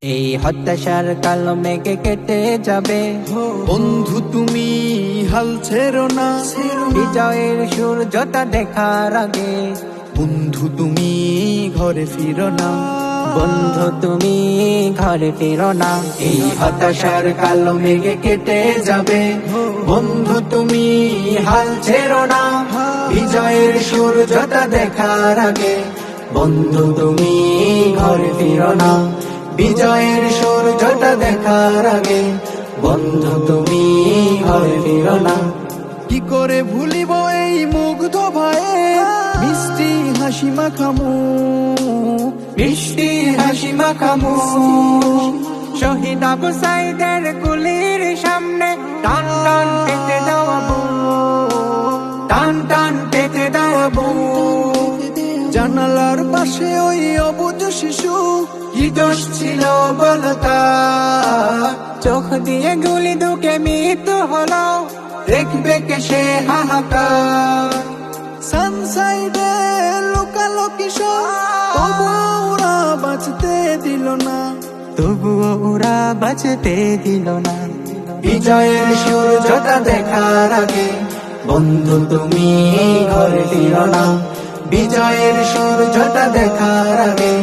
এই হতাশার কালো মেঘে কেটে যাবে, বন্ধু তুমি হাল ছেড়ো না। বিজয়ের সূর্যটা দেখার আগে। বন্ধু তুমি ঘরে ফিরো না। বন্ধু তুমি ঘরে ফিরো না। এই হতাশার কালো মেঘে কেটে যাবে, বন্ধু তুমি হাল ছেড়ো না। বিজয়ের সূর্যটা দেখার আগে, বন্ধু তুমি ঘরে ফিরো না। বিজয়ের সূর্যটা দেখার আগে, বন্ধু তুমি ঘরে ফিরো না। কি করে ভুলিব এই মুগ্ধ ভাইয়ের মিষ্টি হাসি মাখামু, মিষ্টি হাসি মাখামু। শহীদ আবু সাইদের গুলির সামনে টান টান পেতে দেওয়াবো, টান টান পেতে দেওয়াবো। জানালার পাশে ওই অবুঝ শিশু, কি দোষ ছিল বলতা। চোখ দিয়ে গুলি ঢুকে মৃত্যু হলো, দেখবে কে সে হাহাকার। সানসাইডে লুকালো কিশোর, তবুও ওরা বাঁচতে দিল না। তবুও ওরা বাঁচতে দিল না। বিজয়ের সূর্যটা দেখার আগে, বন্ধু তুমি ঘরে ফিরো না। বিজয়ের সূর্যটা দেখার আগে,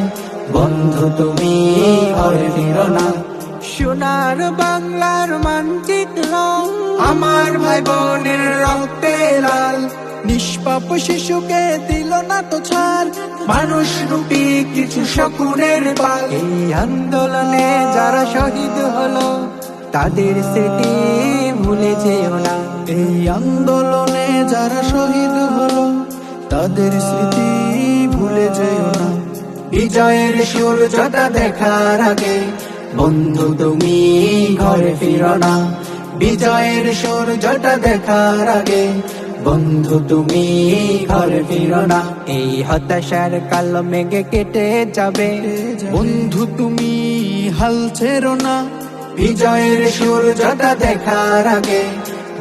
বন্ধু তুমি ঘরে ফিরো না। সোনার বাংলার মানচিত্র আমার ভাই বোনের রক্তে লাল, নিষ্পাপ শিশুকে দিল না তো ছাড়। মানুষ রূপী কিছু শকুনের পাল। এই আন্দোলনে যারা শহীদ হলো, তাদের স্মৃতি ভুলে যেও না। এই আন্দোলনে যারা শহীদ হলো, তাদের স্মৃতি ভুলে যেও না। বিজয়ের সূর্যটা দেখার আগে, বন্ধু তুমি ঘরে ফিরো না। বিজয়ের সূর্যটা দেখার আগে, বন্ধু তুমি ঘরে ফিরো না। এই হতাশার কালো মেঘে কেটে যাবে, বন্ধু তুমি হাল ছেড়ো না। বিজয়ের সূর্যটা দেখার আগে,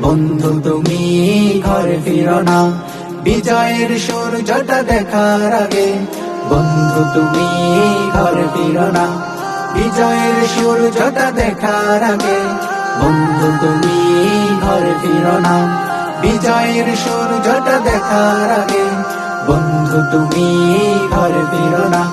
বন্ধু তুমি ঘরে ফিরো না। বিজয়ের সূর্যটা দেখার আগে, বন্ধু তুমি ঘরে ফিরো না। বিজয়ের সূর্যটা দেখার আগে, বন্ধু তুমি ঘরে ফিরো না। বিজয়ের সূর্যটা দেখার আগে, বন্ধু তুমি ঘরে ফিরো না।